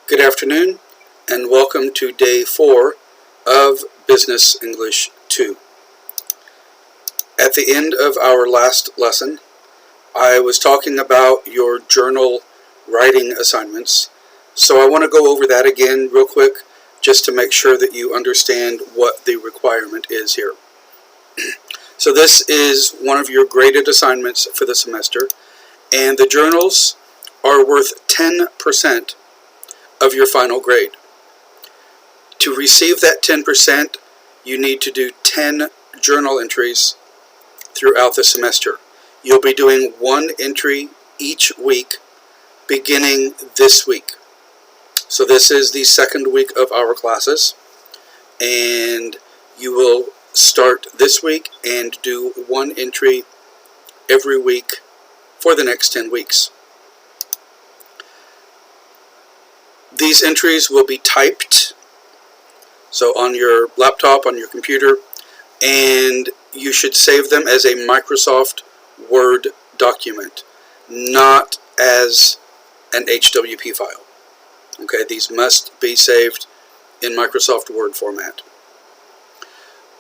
Good afternoon, and welcome to day 4 of Business English 2. At the end of our last lesson, I was talking about your journal writing assignments, so I want to go over that again real quick, just to make sure that you understand what the requirement is here. So this is one of your graded assignments for the semester, and the journals are worth 10% of your final grade. To receive that 10%, you need to do 10 journal entries throughout the semester. You'll be doing one entry each week, beginning this week. So this is the second week of our classes, and you will start this week and do one entry every week for the next 10 weeks. These entries will be typed, so on your laptop, on your computer, and you should save them as a Microsoft Word document, not as an HWP file. Okay, these must be saved in Microsoft Word format.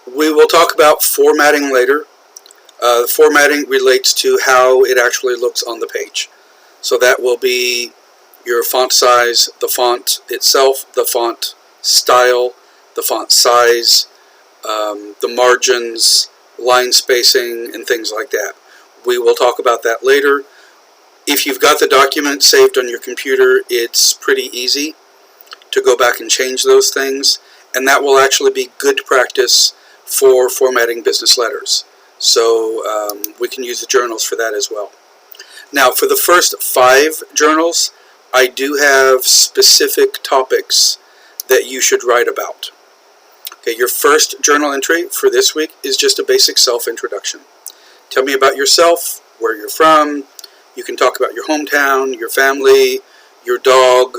We will talk about formatting later. Formatting relates to how it actually looks on the page. So that will be your font size, the font itself, the font style, the font size, the margins, line spacing, and things like that. We will talk about that later. If you've got the document saved on your computer, it's pretty easy to go back and change those things, and that will actually be good practice for formatting business letters. So we can use the journals for that as well. Now, for the first 5 journals, I do have specific topics that you should write about. Okay, your first journal entry for this week is just a basic self-introduction. Tell me about yourself, where you're from. You can talk about your hometown, your family, your dog,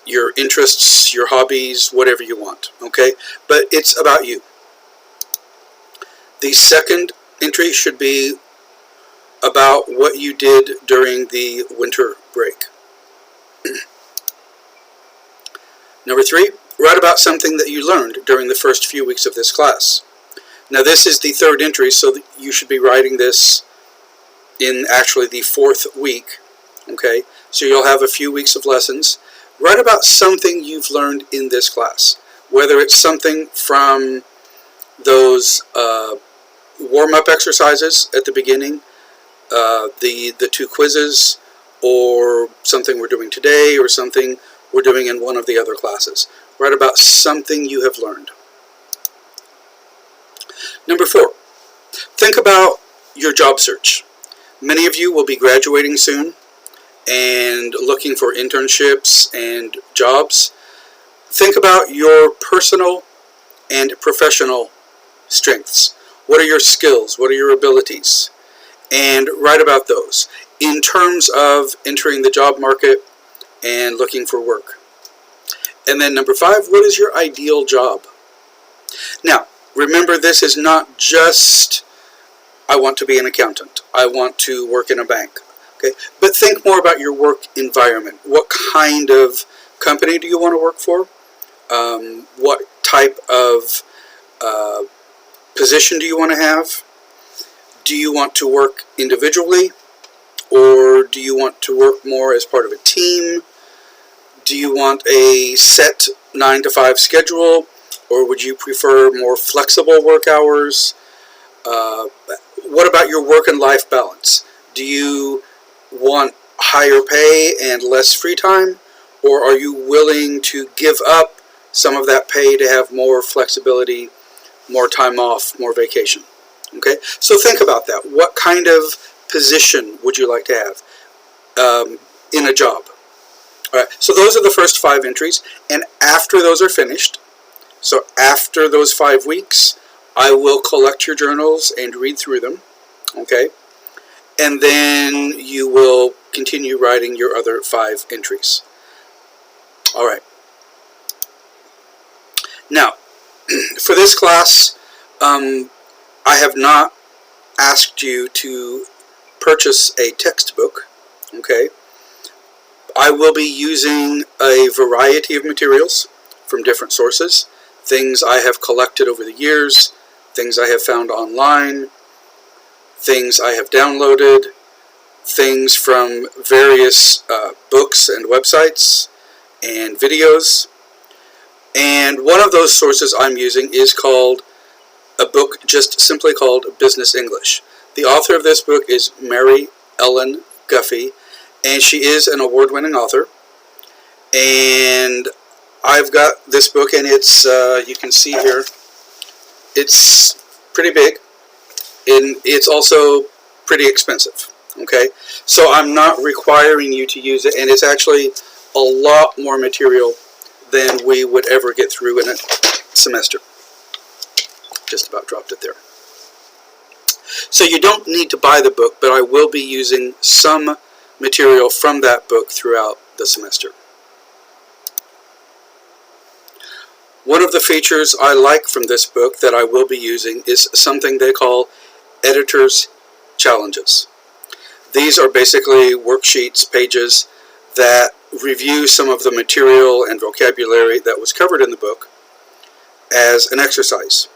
your interests, your hobbies, whatever you want, okay? But it's about you. The second entry should be about what you did during the winter break. Number 3, write about something that you learned during the first few weeks of this class. Now this is the third entry, so you should be writing this in actually the 4th week. Okay, so you'll have a few weeks of lessons. Write about something you've learned in this class, whether it's something from those warm-up exercises at the beginning, the 2 quizzes, or something we're doing today, or something we're doing in one of the other classes. Write about something you have learned. Number 4, think about your job search. Many of you will be graduating soon and looking for internships and jobs. Think about your personal and professional strengths. What are your skills? What are your abilities? And write about those in terms of entering the job market and looking for work. And then number 5, what is your ideal job? Now, remember, this is not just, I want to be an accountant, I want to work in a bank. Okay, but think more about your work environment. What kind of company do you want to work for? What type of position do you want to have? Do you want to work individually, or do you want to work more as part of a team? Do you want a set 9-to-5 schedule, or would you prefer more flexible work hours? What about your work and life balance? Do you want higher pay and less free time, or are you willing to give up some of that pay to have more flexibility, more time off, more vacation? Okay, so think about that. What kind of position would you like to have in a job? All right, so those are the first 5 entries, and after those are finished, so after those 5 weeks, I will collect your journals and read through them, okay? And then you will continue writing your other 5 entries. All right. Now, for this class, I have not asked you to purchase a textbook, okay? I will be using a variety of materials from different sources, things I have collected over the years, things I have found online, things I have downloaded, things from various books and websites and videos. And one of those sources I'm using is called a book just simply called Business English. The author of this book is Mary Ellen Guffey, and she is an award-winning author. And I've got this book, and it's, you can see here, it's pretty big, and it's also pretty expensive, okay? So I'm not requiring you to use it, and it's actually a lot more material than we would ever get through in a semester. Just about dropped it there. So you don't need to buy the book, but I will be using some material from that book throughout the semester. One of the features I like from this book that I will be using is something they call editor's challenges. These are basically worksheets, pages that review some of the material and vocabulary that was covered in the book as an exercise.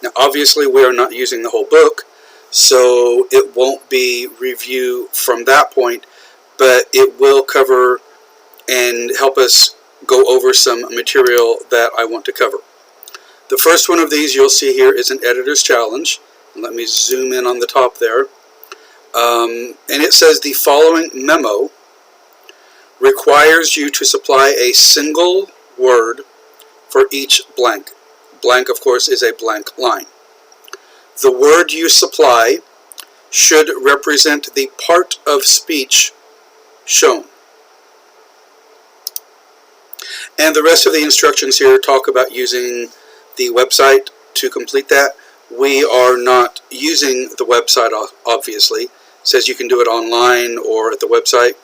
Now, obviously, we are not using the whole book, so it won't be review from that point, but it will cover and help us go over some material that I want to cover. The first one of these you'll see here is an editor's challenge. Let me zoom in on the top there. And it says the following memo requires you to supply a single word for each blank. Blank, of course, is a blank line. The word you supply should represent the part of speech shown. And the rest of the instructions here talk about using the website to complete that. We are not using the website, obviously. It says you can do it online or at the website.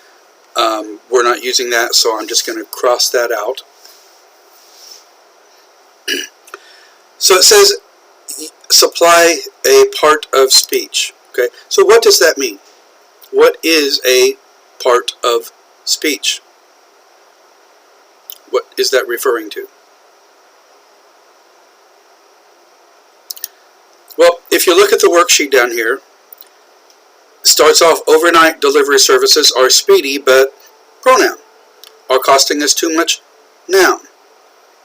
We're not using that, so I'm just going to cross that out. So it says supply a part of speech. Okay, so what does that mean? What is a part of speech? What is that referring to? Well, if you look at the worksheet down here, it starts off, overnight delivery services are speedy, but pronoun. Are costing us too much? Noun.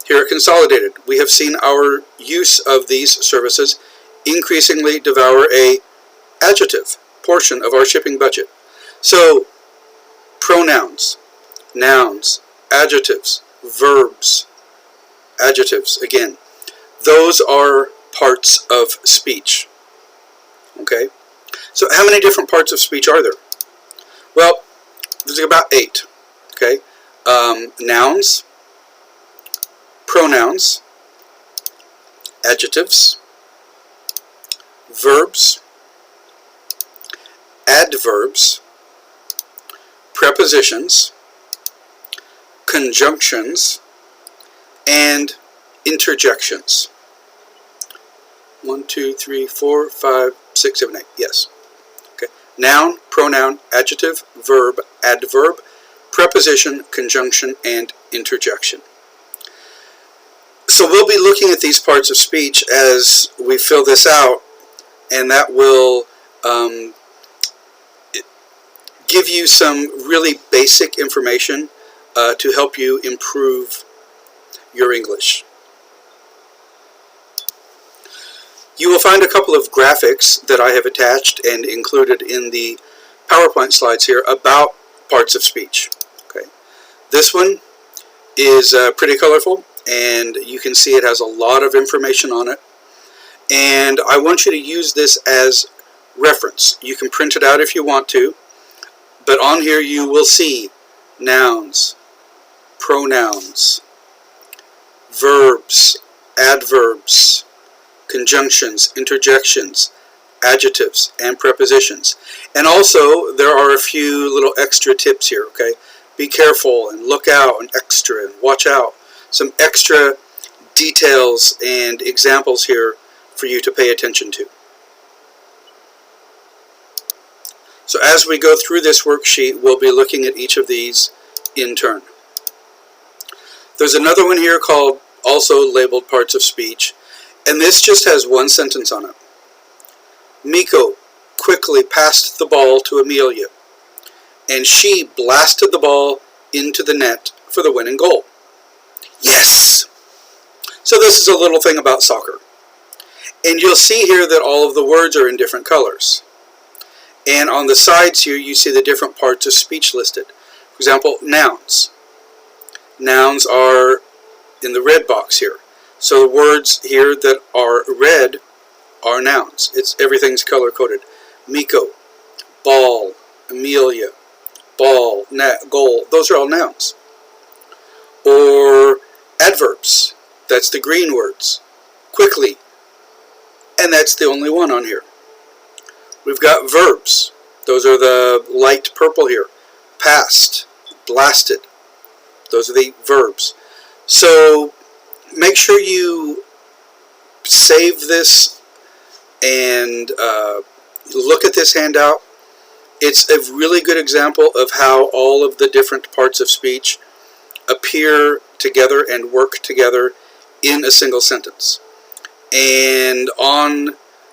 Here at Consolidated, we have seen our use of these services increasingly devour a adjective portion of our shipping budget. So, pronouns, nouns, adjectives, verbs, adjectives, again, those are parts of speech. Okay? So how many different parts of speech are there? Well, there's about 8. Okay? Nouns, pronouns, adjectives, verbs, adverbs, prepositions, conjunctions, and interjections. 1, 2, 3, 4, 5, 6, 7, 8. Yes. Okay. Noun, pronoun, adjective, verb, adverb, preposition, conjunction, and interjection. So we'll be looking at these parts of speech as we fill this out, and that will give you some really basic information to help you improve your English. You will find a couple of graphics that I have attached and included in the PowerPoint slides here about parts of speech. Okay. This one is pretty colorful, and you can see it has a lot of information on it. And I want you to use this as reference. You can print it out if you want to, but on here you will see nouns, pronouns, verbs, adverbs, conjunctions, interjections, adjectives, and prepositions. And also, there are a few little extra tips here, okay? Be careful and look out and extra and watch out. Some extra details and examples here for you to pay attention to. So as we go through this worksheet, we'll be looking at each of these in turn. There's another one here called also labeled parts of speech, and this just has one sentence on it. Miko quickly passed the ball to Amelia, and she blasted the ball into the net for the winning goal. Yes! So this is a little thing about soccer. And you'll see here that all of the words are in different colors. And on the sides here, you see the different parts of speech listed. For example, nouns. Nouns are in the red box here. So the words here that are red are nouns. Everything's color-coded. Miko, ball, Amelia, ball, net, goal. Those are all nouns. Or adverbs. That's the green words. Quickly. And that's the only one on here. We've got verbs. Those are the light purple here. Passed, blasted. Those are the verbs. So make sure you save this and look at this handout. It's a really good example of how all of the different parts of speech appear together and work together in a single sentence. And on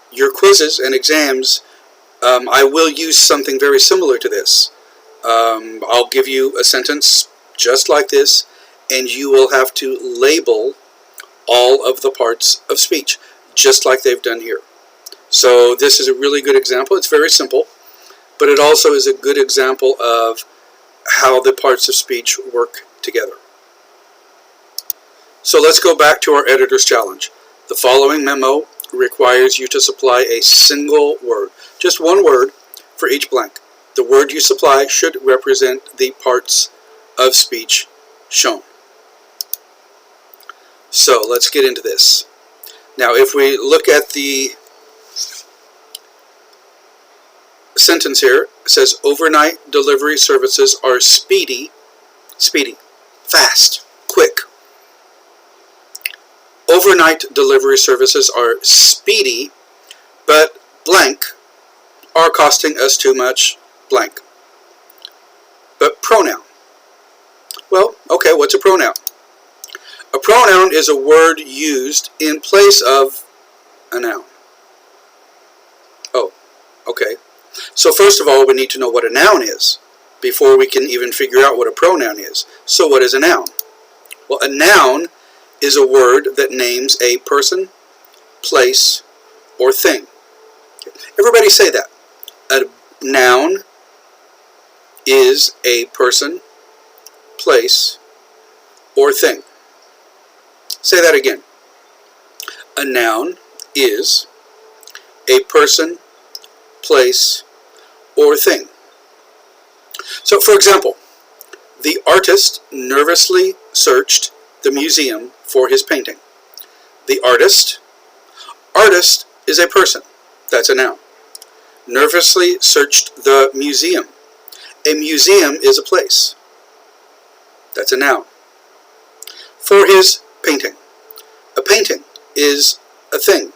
your quizzes and exams, I will use something very similar to this. I'll give you a sentence just like this, and you will have to label all of the parts of speech, just like they've done here. So this is a really good example. It's very simple, but it also is a good example of how the parts of speech work together. So let's go back to our editor's challenge. The following memo requires you to supply a single word, just one word for each blank. The word you supply should represent the parts of speech shown. So let's get into this. Now if we look at the sentence here, it says overnight delivery services are speedy, fast, quick. Overnight delivery services are speedy, but blank are costing us too much blank. But pronoun. Well, okay, what's a pronoun? A pronoun is a word used in place of a noun. Oh, okay. So first of all, we need to know what a noun is before we can even figure out what a pronoun is. So what is a noun? Well, a noun is a word that names a person, place, or thing. Everybody say that. A noun is a person, place, or thing. Say that again. A noun is a person, place, or thing. So, for example, the artist nervously searched the museum for his painting. The artist is a person. That's a noun. Nervously searched the museum. A museum is a place. That's a noun. For his painting. A painting is a thing.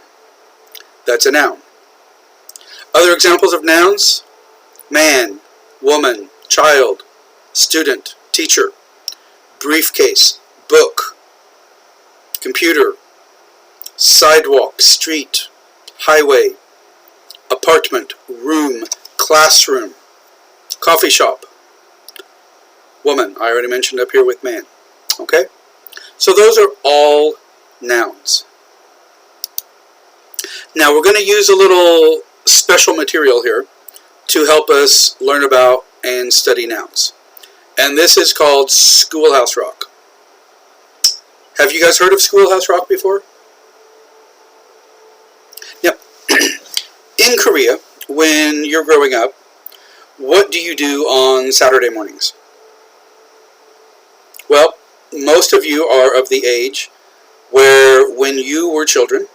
That's a noun. Other examples of nouns: man, woman, child, student, teacher, briefcase, book, computer, sidewalk, street, highway, apartment, room, classroom, coffee shop, woman, I already mentioned up here with man. Okay? So those are all nouns. Now we're going to use a little special material here to help us learn about and study nouns. And this is called Schoolhouse Rock. Have you guys heard of Schoolhouse Rock before? Yep. In Korea, when you're growing up, what do you do on Saturday mornings? Well, most of you are of the age where when you were children,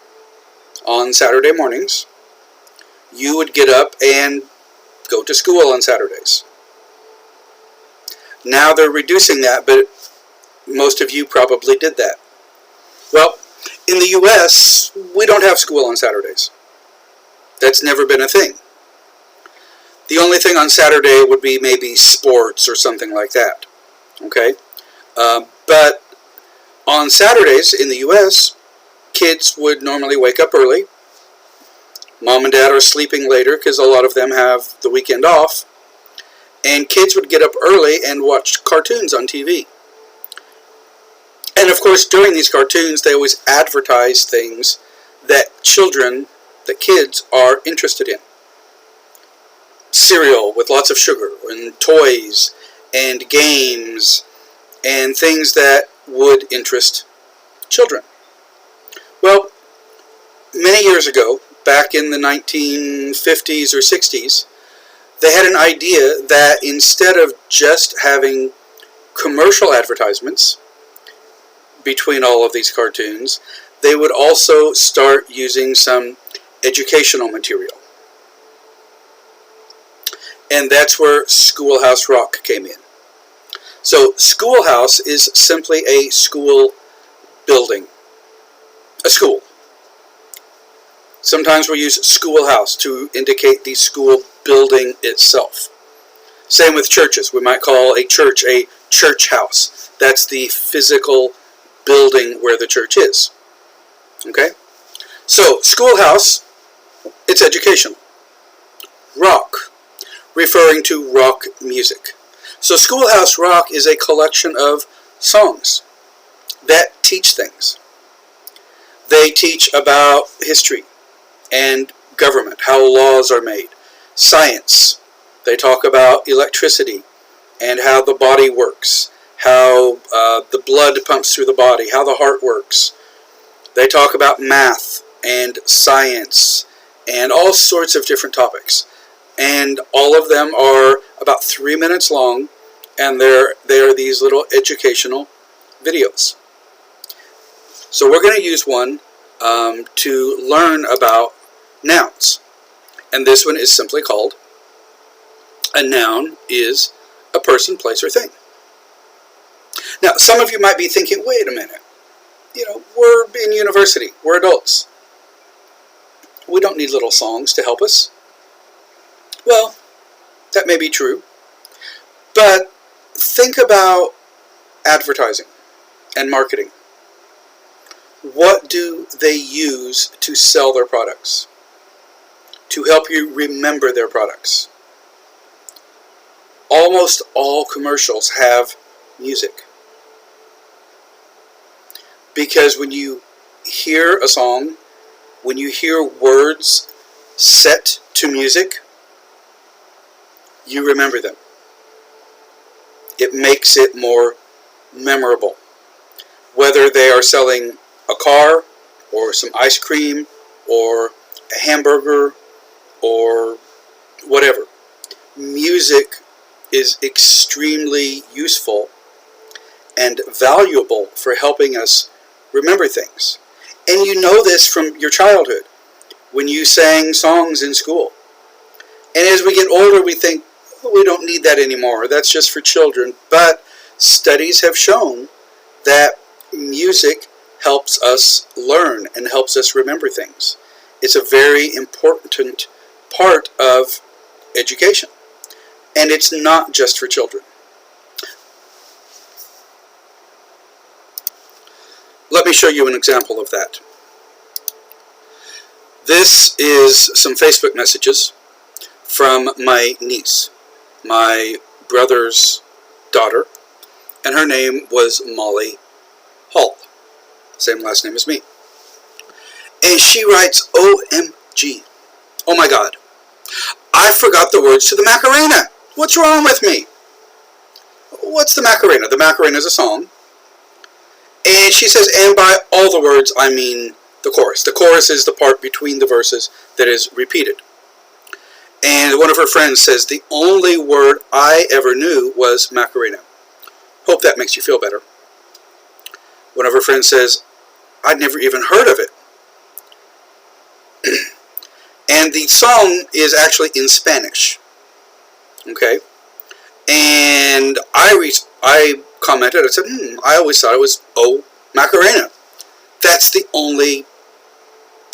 on Saturday mornings, you would get up and go to school on Saturdays. Now they're reducing that, but most of you probably did that. Well, in the U.S., we don't have school on Saturdays. That's never been a thing. The only thing on Saturday would be maybe sports or something like that. Okay? But on Saturdays in the U.S., kids would normally wake up early. Mom and dad are sleeping later because a lot of them have the weekend off. And kids would get up early and watch cartoons on TV. And of course, during these cartoons, they always advertise things that kids are interested in. Cereal with lots of sugar, and toys, and games, and things that would interest children. Well, many years ago, back in the 1950s or 60s, they had an idea that instead of just having commercial advertisements between all of these cartoons, they would also start using some educational material. And that's where Schoolhouse Rock came in. So schoolhouse is simply a school building, a school. Sometimes we use schoolhouse to indicate the school building itself. Same with churches. We might call a church house. That's the physical building where the church is. Okay? So, schoolhouse, it's educational. Rock, referring to rock music. So, Schoolhouse Rock is a collection of songs that teach things. They teach about history and government, how laws are made, science. They talk about electricity and how the body works, how the blood pumps through the body, how the heart works. They talk about math and science and all sorts of different topics. And all of them are about 3 minutes long, and they are these little educational videos. So we're going to use one to learn about nouns. And this one is simply called, a noun is a person, place, or thing. Now, some of you might be thinking, wait a minute. We're in university. We're adults. We don't need little songs to help us. Well, that may be true. But think about advertising and marketing. What do they use to sell their products? To help you remember their products? Almost all commercials have music. Because when you hear a song, when you hear words set to music, you remember them. It makes it more memorable. Whether they are selling a car, or some ice cream, or a hamburger, or whatever. Music is extremely useful and valuable for helping us remember things. And you know this from your childhood, when you sang songs in school. And as we get older, we think, we don't need that anymore. That's just for children. But studies have shown that music helps us learn and helps us remember things. It's a very important part of education. And it's not just for children. Let me show you an example of that. This is some Facebook messages from my niece, my brother's daughter, and her name was Molly Hall. Same last name as me. And she writes, OMG. Oh my God. I forgot the words to the Macarena. What's wrong with me? What's the Macarena? The Macarena is a song. And she says, and by all the words, I mean the chorus. The chorus is the part between the verses that is repeated. And one of her friends says, the only word I ever knew was Macarena. Hope that makes you feel better. One of her friends says, I'd never even heard of it. And the song is actually in Spanish. Okay? And I commented, I said, I always thought it was Macarena. That's the only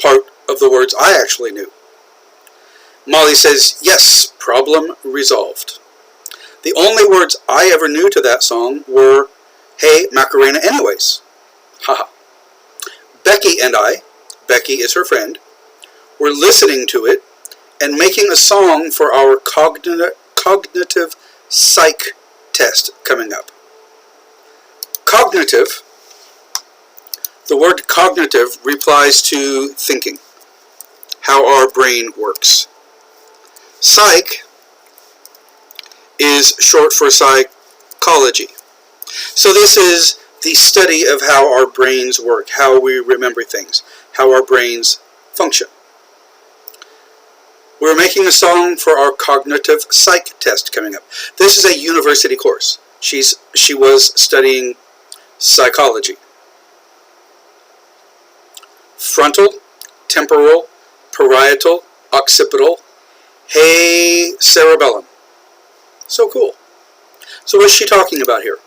part of the words I actually knew. Molly says, yes, problem resolved. The only words I ever knew to that song were, "Hey, Macarena anyways." Haha. Becky and I, Becky is her friend, were listening to it and making a song for our cognitive psych test coming up. Cognitive, the word cognitive replies to thinking, how our brain works. Psych is short for psychology. So this is the study of how our brains work, how we remember things, how our brains function. We're making a song for our cognitive psych test coming up. This is a university course. She was studying psychology. Frontal, temporal, parietal, occipital, hey, cerebellum. So cool. So what's she talking about here?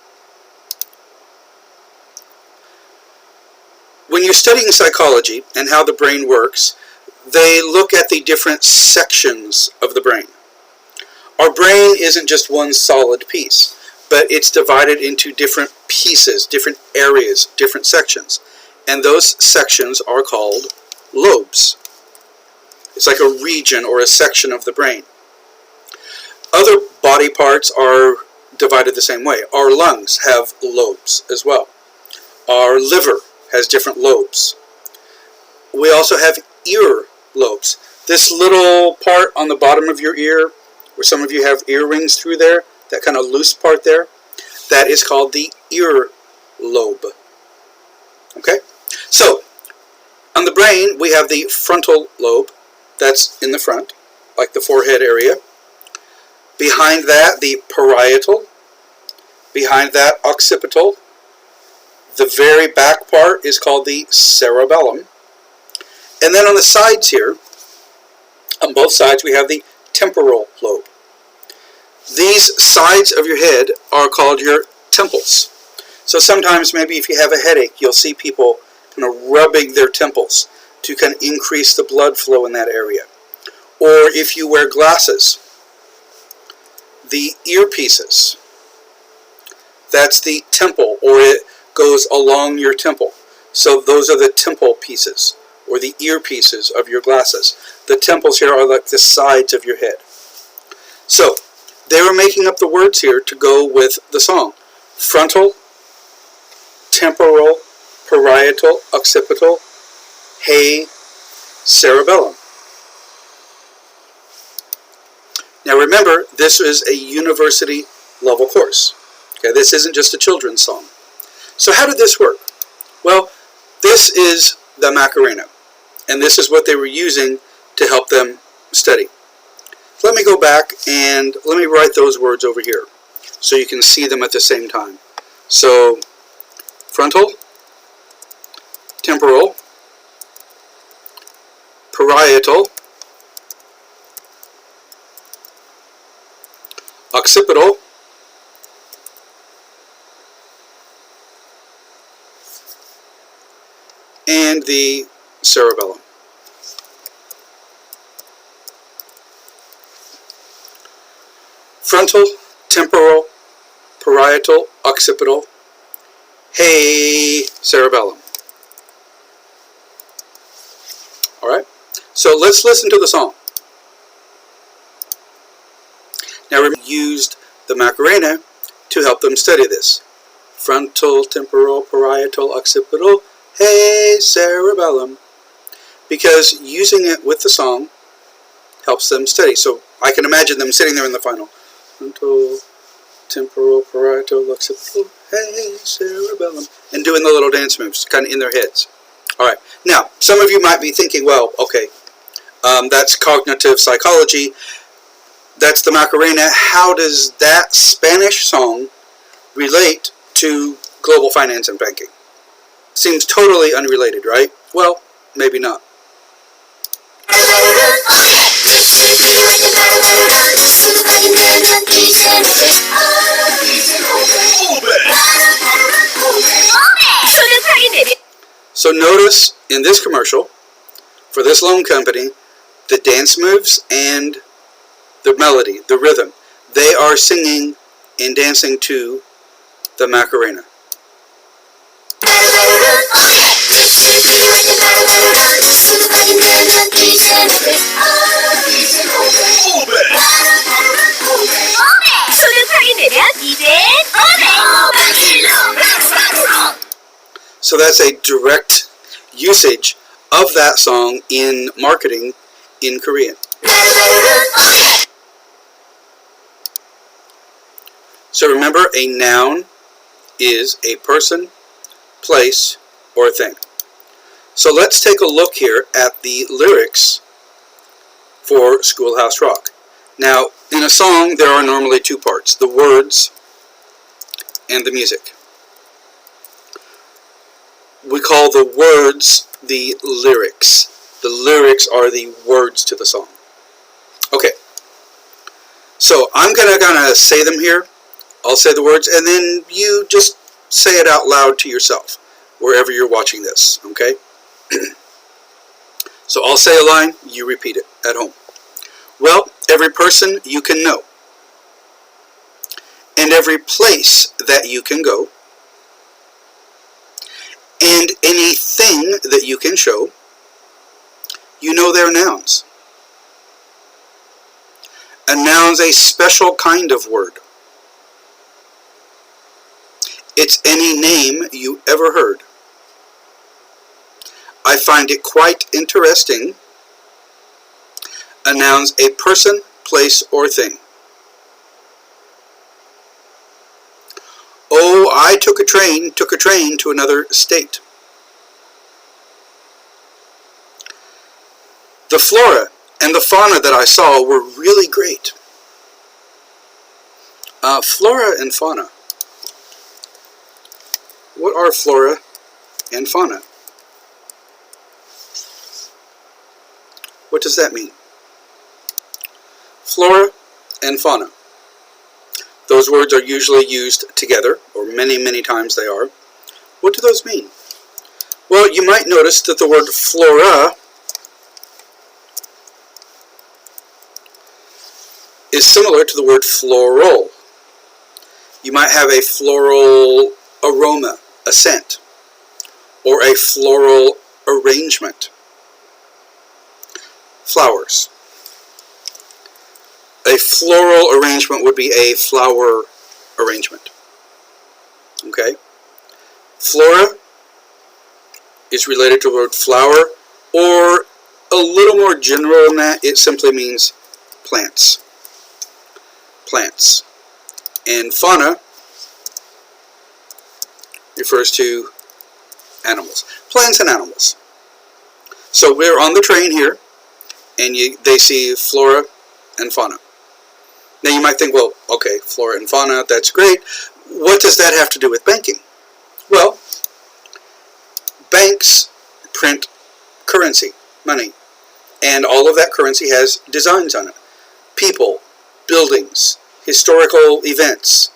When you're studying psychology and how the brain works, they look at the different sections of the brain. Our brain isn't just one solid piece, but it's divided into different pieces, different areas, different sections. And those sections are called lobes. It's like a region or a section of the brain. Other body parts are divided the same way. Our lungs have lobes as well. Our liver has different lobes. We also have ear lobes. This little part on the bottom of your ear, where some of you have earrings through there, that kind of loose part there, that is called the ear lobe. Okay? So, on the brain, we have the frontal lobe, that's in the front, like the forehead area. Behind that, the parietal. Behind that, occipital. The very back part is called the cerebellum. And then on the sides here, on both sides, we have the temporal lobe. These sides of your head are called your temples. So sometimes maybe if you have a headache, you'll see people kind of rubbing their temples to kind of increase the blood flow in that area. Or if you wear glasses, the earpieces, that's the temple, or it goes along your temple. So those are the temple pieces, or the earpieces of your glasses. The temples here are like the sides of your head. So they were making up the words here to go with the song. Frontal, temporal, parietal, occipital, hey, cerebellum. Now remember, this is a university level course. Okay, this isn't just a children's song. So how did this work? Well, this is the Macarena, and this is what they were using to help them study. Let me go back and let me write those words over here so you can see them at the same time. So, frontal, temporal, parietal, occipital, and the cerebellum. Frontal, temporal, parietal, occipital, hey, cerebellum. Alright, so let's listen to the song. Now remember, we used the Macarena to help them study this. Frontal, temporal, parietal, occipital, hey, cerebellum. Because using it with the song helps them study. So I can imagine them sitting there in the final. Frontal, temporal, parietal, occipital, hey, cerebellum. And doing the little dance moves, kind of in their heads. Alright, now, some of you might be thinking, well, okay, that's cognitive psychology. That's the Macarena. How does that Spanish song relate to global finance and banking? Seems totally unrelated, right? Well, maybe not. So notice in this commercial, for this loan company, the dance moves and the melody, the rhythm, they are singing and dancing to the Macarena. So that's a direct usage of that song in marketing in Korean. So remember, a noun is a person, place, or thing. So let's take a look here at the lyrics for Schoolhouse Rock. Now, in a song, there are normally two parts, the words and the music. We call the words the lyrics. The lyrics are the words to the song. Okay, so I'm going to say them here. I'll say the words, and then you just say it out loud to yourself, wherever you're watching this, okay? So I'll say a line, you repeat it at home. Well, every person you can know, and every place that you can go, and anything that you can show, you know they're nouns. A noun's a special kind of word. It's any name you ever heard. I find it quite interesting. A noun's a person, place, or thing. Oh, I took a train to another state. The flora and the fauna that I saw were really great. Flora and fauna. What are flora and fauna? What does that mean? Flora and fauna. Those words are usually used together, or many, many times they are. What do those mean? Well, you might notice that the word flora is similar to the word floral. You might have a floral aroma, a scent, or a floral arrangement. Flowers. A floral arrangement would be a flower arrangement. Okay? Flora is related to the word flower, or a little more general than that, it simply means plants. Plants. And fauna refers to animals. Plants and animals. So we're on the train here, and they see flora and fauna. Now you might think, well, okay, flora and fauna, that's great. What does that have to do with banking? Well, banks print currency, money, and all of that currency has designs on it. People, buildings, historical events.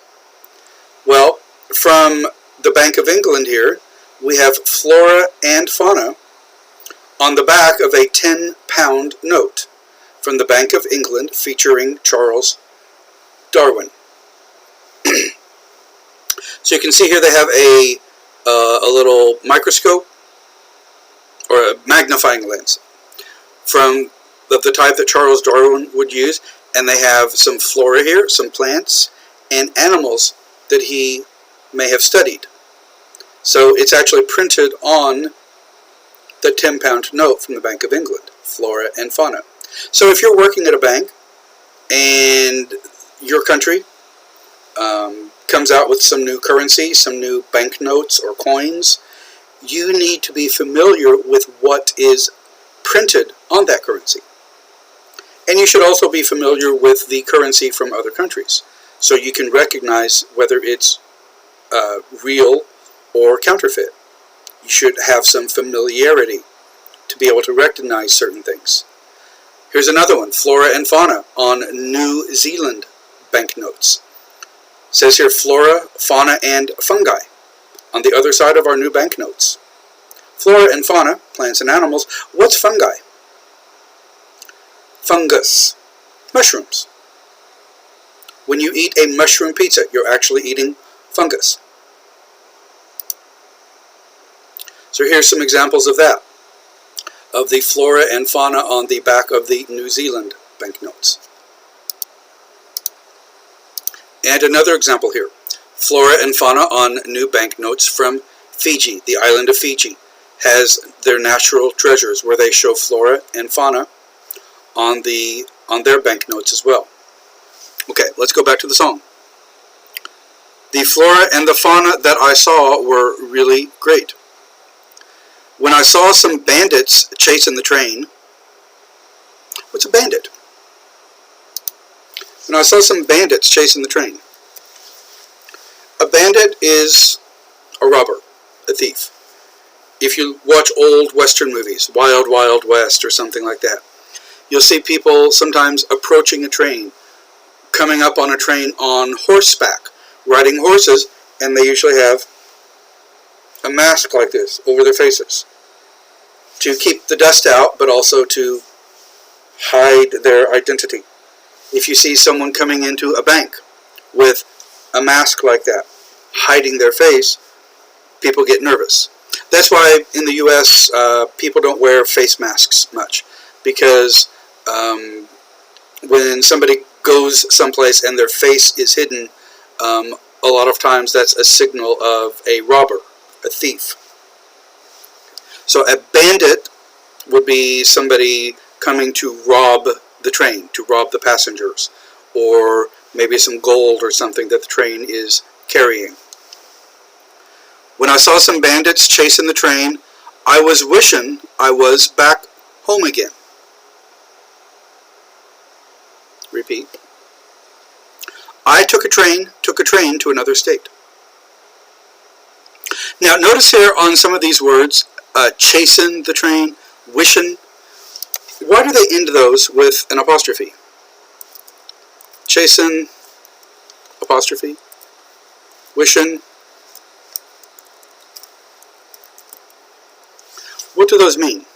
Well, from the Bank of England here, we have flora and fauna on the back of a £10 note from the Bank of England featuring Charles Darwin. So you can see here they have a little microscope or a magnifying lens from the type that Charles Darwin would use, and they have some flora here, some plants, and animals that he may have studied. So it's actually printed on the £10 note from the Bank of England, flora and fauna. So if you're working at a bank and your country comes out with some new currency, some new banknotes or coins, you need to be familiar with what is printed on that currency. And you should also be familiar with the currency from other countries, so you can recognize whether it's real or counterfeit. You should have some familiarity to be able to recognize certain things. Here's another one, flora and fauna on New Zealand banknotes. It says here flora, fauna, and fungi on the other side of our new banknotes. Flora and fauna, plants and animals. What's fungi? Fungus, mushrooms. When you eat a mushroom pizza, you're actually eating fungus. So here's some examples of that, of the flora and fauna on the back of the New Zealand banknotes. And another example here, flora and fauna on new banknotes from Fiji. The island of Fiji has their natural treasures where they show flora and fauna on their banknotes as well. Okay, let's go back to the song. The flora and the fauna that I saw were really great. When I saw some bandits chasing the train. What's a bandit? When I saw some bandits chasing the train. A bandit is a robber, a thief. If you watch old Western movies, Wild Wild West or something like that, you'll see people sometimes approaching a train, coming up on a train on horseback, riding horses, and they usually have a mask like this over their faces to keep the dust out, but also to hide their identity. If you see someone coming into a bank with a mask like that, hiding their face, people get nervous. That's why in the U.S. People don't wear face masks much, because when somebody goes someplace and their face is hidden, a lot of times that's a signal of a robber, a thief. So a bandit would be somebody coming to rob the train, to rob the passengers, or maybe some gold or something that the train is carrying. When I saw some bandits chasing the train, I was wishing I was back home again. Repeat. I took a train to another state. Now notice here on some of these words, chasing the train, wishing, why do they end those with an apostrophe? Chasing, apostrophe, wishing. What do those mean?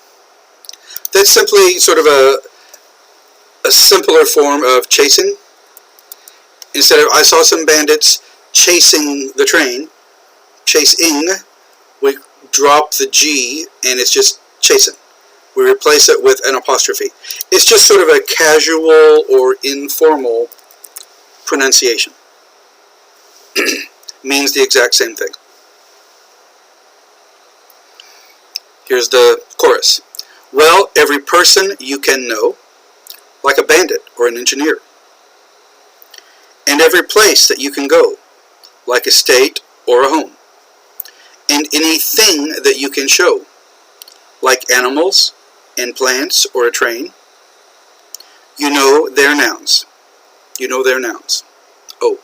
That's simply sort of a simpler form of chasing. Instead of I saw some bandits chasing the train, chasing, we drop the G and it's just chasing. We replace it with an apostrophe. It's just sort of a casual or informal pronunciation. Means the exact same thing. Here's the chorus. Well, every person you can know, like a bandit or an engineer. And every place that you can go, like a state or a home. And anything that you can show, like animals and plants or a train. You know their nouns. You know their nouns. Oh.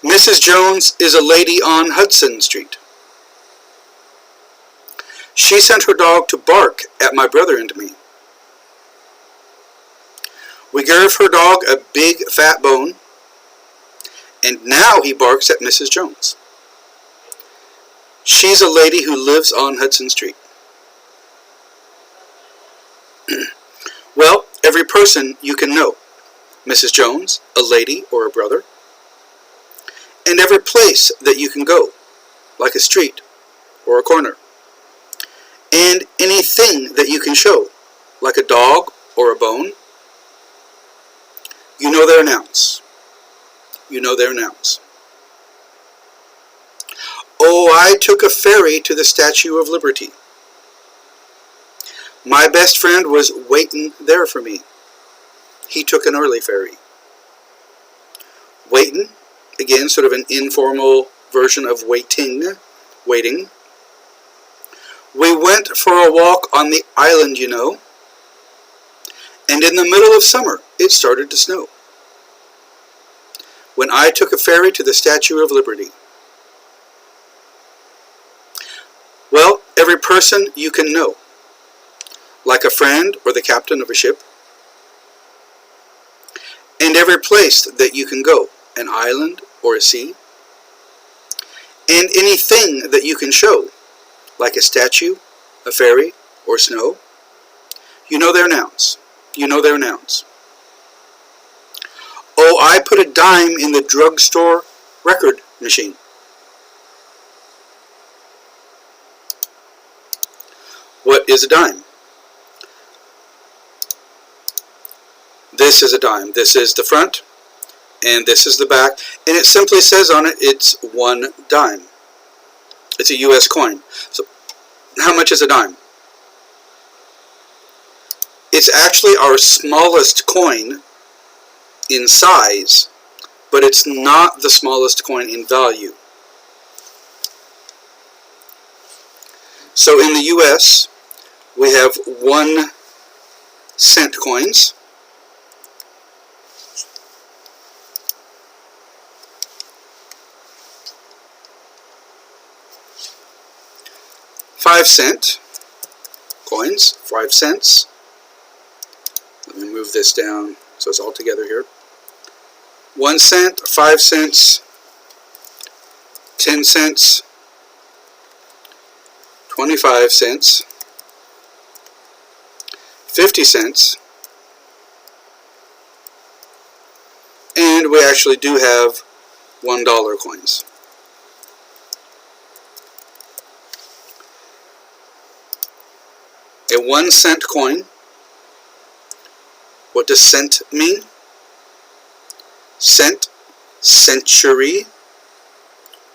Mrs. Jones is a lady on Hudson Street. She sent her dog to bark at my brother and me. We gave her dog a big fat bone, and now he barks at Mrs. Jones. She's a lady who lives on Hudson Street. Well, every person you can know. Mrs. Jones, a lady or a brother. And every place that you can go, like a street or a corner. And anything that you can show, like a dog or a bone. You know their nouns. You know their nouns. Oh, I took a ferry to the Statue of Liberty. My best friend was waiting there for me. He took an early ferry. Waiting, again, sort of an informal version of waiting, waiting. We went for a walk on the island, you know, and in the middle of summer, it started to snow. When I took a ferry to the Statue of Liberty. Well, every person you can know, like a friend or the captain of a ship. And every place that you can go, an island or a sea. And anything that you can show, like a statue, a ferry, or snow. You know their nouns. You know they're nouns. Oh, I put a dime in the drugstore record machine. What is a dime? This is a dime. This is the front, and this is the back, and it simply says on it, it's 1 dime. It's a US coin. So, how much is a dime? It's actually our smallest coin in size, but it's not the smallest coin in value. So in the US, we have 1 cent coins, $5 coins, 5 cents. Let me move this down so it's all together here. 1 cent, 5 cents, 10 cents, 25 cents, 50 cents, and we actually do have $1 coins. A 1 cent coin. What does cent mean? Cent, century,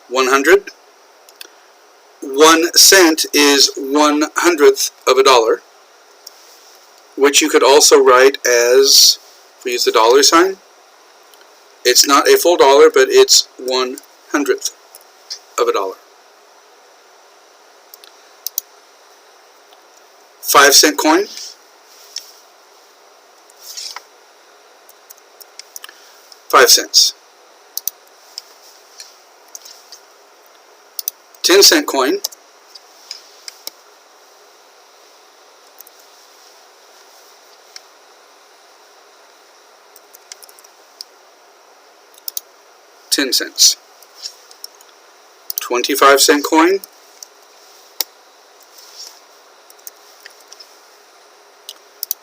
100. 1 cent is 1/100th of a dollar, which you could also write as, if we use the dollar sign, it's not a full dollar, but it's 1/100th of a dollar. 5 cent coin. $0.05. 10 cent coin. $0.10. 25-cent coin.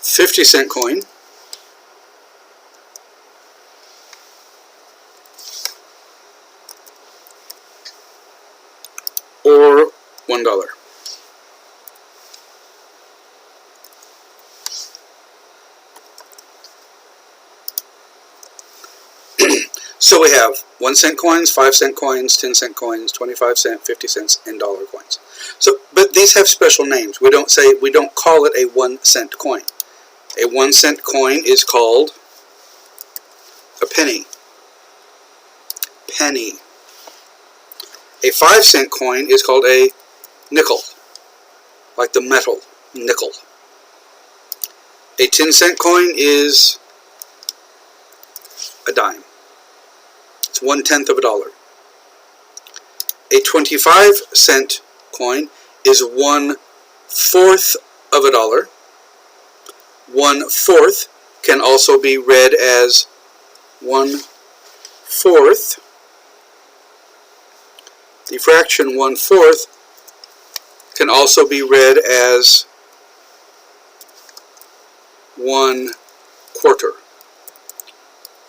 $0.50 coin. Or $1. So we have 1 cent coins, 5 cent coins, 10 cent coins, 25 cent, 50 cents, and dollar coins. So, but these have special names. We don't call it a 1 cent coin. A 1 cent coin is called a penny. Penny. A 5 cent coin is called a nickel, like the metal, nickel. A 10 cent coin is a dime. It's 1/10 of a dollar. A 25-cent coin is 1/4 of a dollar. 1/4 can also be read as 1/4. The fraction 1/4 can also be read as 1/4.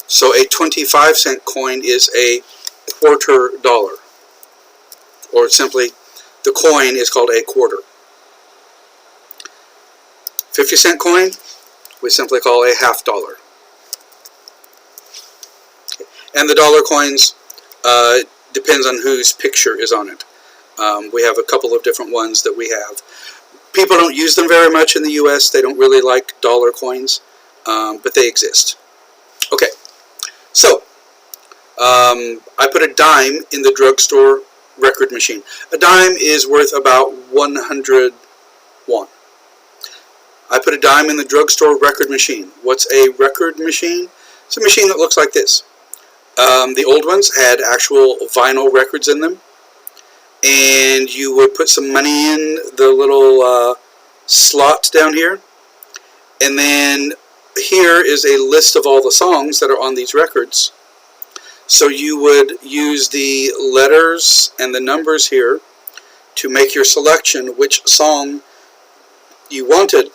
So a 25-cent coin is a quarter dollar, or simply the coin is called a quarter. 50-cent coin we simply call a half dollar. And the dollar coins depends on whose picture is on it. We have a couple of different ones that we have. People don't use them very much in the US. They don't really like dollar coins, but they exist. Okay, so I put a dime in the drugstore record machine. A dime is worth about 100 won. I put a dime in the drugstore record machine. What's a record machine? It's a machine that looks like this. The old ones had actual vinyl records in them, and you would put some money in the little slot down here, and then here is a list of all the songs that are on these records. So you would use the letters and the numbers here to make your selection which song you wanted,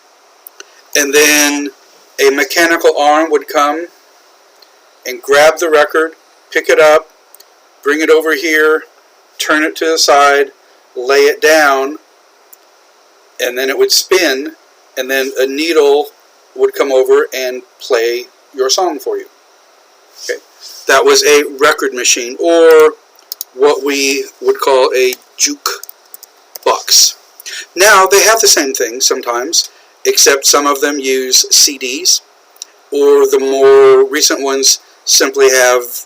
and then a mechanical arm would come and grab the record, pick it up, bring it over here, turn it to the side, lay it down, and then it would spin, and then a needle would come over and play your song for you. Okay, that was a record machine, or what we would call a juke box. Now they have the same thing sometimes, except some of them use CDs, or the more recent ones simply have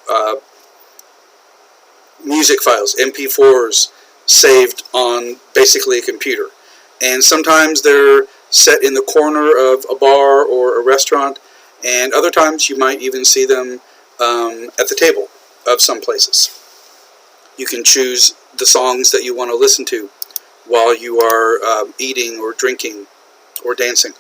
music files, MP4s, saved on basically a computer. And sometimes they're set in the corner of a bar or a restaurant, and other times you might even see them at the table of some places. You can choose the songs that you want to listen to while you are eating or drinking or dancing.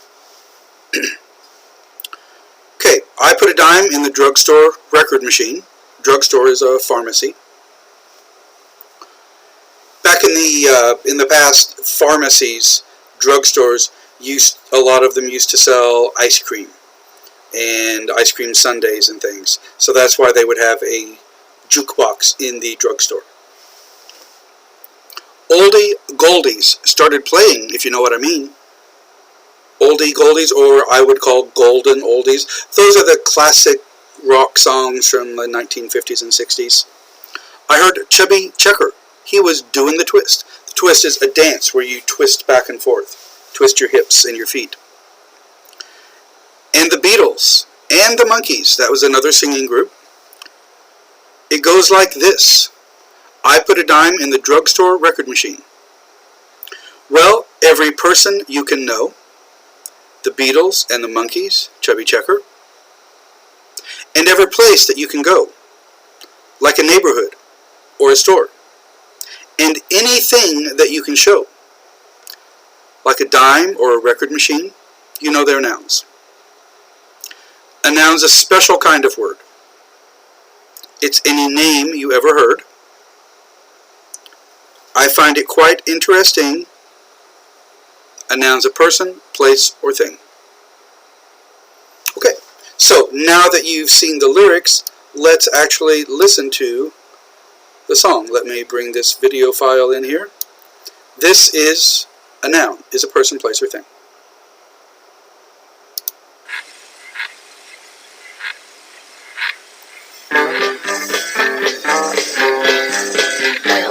Okay, I put a dime in the drugstore record machine. Drugstore is a pharmacy. Back in the past, pharmacies, drugstores, a lot of them used to sell ice cream and ice cream sundaes and things. So that's why they would have a jukebox in the drugstore. Oldie goldies started playing, if you know what I mean. Oldie goldies, or I would call golden oldies. Those are the classic rock songs from the 1950s and 60s. I heard Chubby Checker. He was doing the twist. The twist is a dance where you twist back and forth. Twist your hips and your feet. And the Beatles and the Monkees, that was another singing group. It goes like this. I put a dime in the drugstore record machine. Well, every person you can know, the Beatles and the Monkees, Chubby Checker, and every place that you can go, like a neighborhood or a store, and anything that you can show, like a dime or a record machine, you know they're nouns. A noun's a special kind of word. It's any name you ever heard. I find it quite interesting. A noun's a person, place, or thing. Okay, so now that you've seen the lyrics, let's actually listen to the song. Let me bring this video file in here. This is a noun, is a person, place, or thing.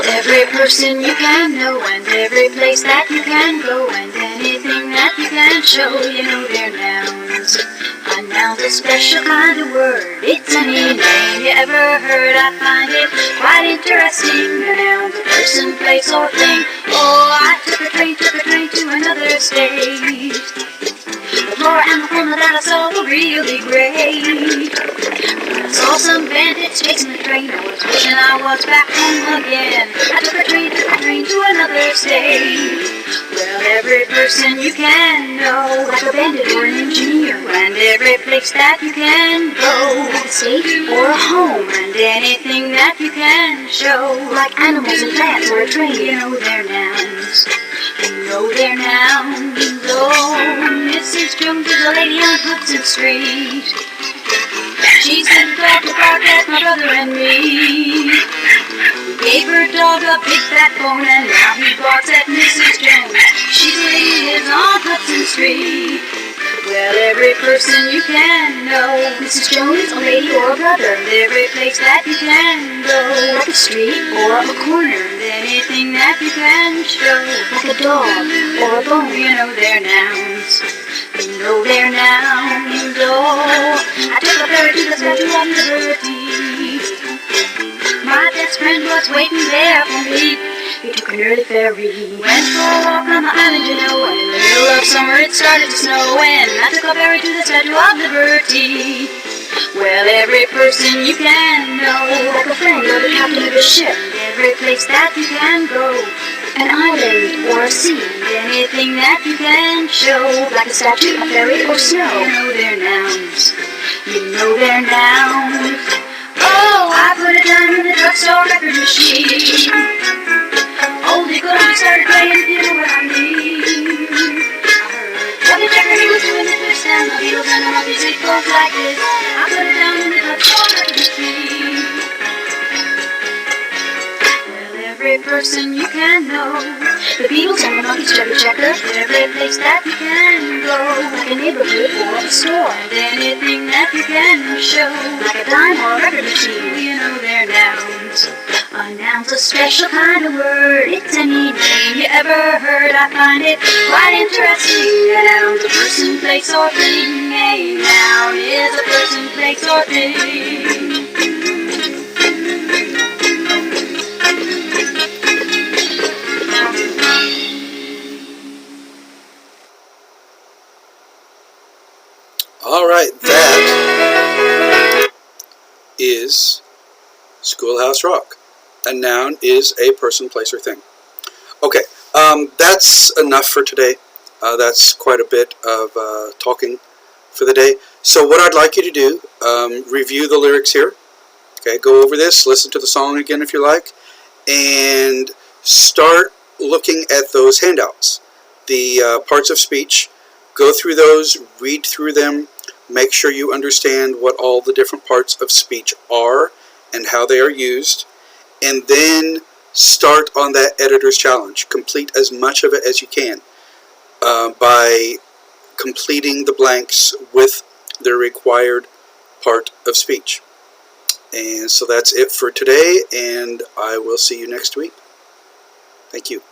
Every person you can know, and every place that you can go, and anything that you can show, you know they're nouns. A noun's a special kind of word. It's any name you ever heard. I find it quite interesting. A noun's a person, place, or thing. Oh, I took a train to another state. The flora and the fauna that I saw were really great. Saw some bandits chasing the train. I was wishing I was back home again. I took a train to another state. Well, every person you can know, like a bandit or an engineer, and every place that you can go, like a state or a home, and anything that you can show, like animals and plants or a train, you know they're nouns. You know they're nouns. Oh, Mrs. Jones is a lady on Hudson Street. She's been glad to bark at my brother and me. We gave her dog a big fat bone, and now he barks at Mrs. Jones. She lives on Hudson Street. Well, every person you can know, Mrs. Jones, a lady or a brother, and every place that you can go, like a street or a corner, and anything that you can show, like a dog or a bone, you know they're nouns. You know they're nouns. Oh, I took a ferry to the Statue of Liberty. My best friend was waiting there for me. We took an early ferry, went for a walk on the island, you know, and in the middle of summer it started to snow, and I took a ferry to the Statue of Liberty. Well, every person you can know, like a friend or the captain of a ship, every place that you can go, an island or a sea, anything that you can show, like a statue, a ferry, or snow. You know they're nouns. You know they're nouns. Oh, I put a dime in the drugstore record machine. Oldie goldie started playing, if you know what I mean. I heard Chubby Checker, he was doing the twist, and the Beatles and the Monkees every person you can know. The Beatles and the Monkeys, Chubby Checker, every place that you can go. Like a neighborhood or a store, and anything that you can show. Like a dime or a record machine, you know they're nouns. A noun's a special kind of word. It's any name you ever heard. I find it quite interesting. A noun's a person, place, or thing. A noun is a person, place, or thing. All right, that is Schoolhouse Rock. A noun is a person, place, or thing. Okay, that's enough for today. That's quite a bit of talking for the day. So what I'd like you to do, review the lyrics here. Okay, go over this, listen to the song again if you like, and start looking at those handouts. The parts of speech, go through those, read through them, make sure you understand what all the different parts of speech are and how they are used, and then start on that editor's challenge. Complete as much of it as you can by completing the blanks with the required part of speech. And so that's it for today, and I will see you next week. Thank you.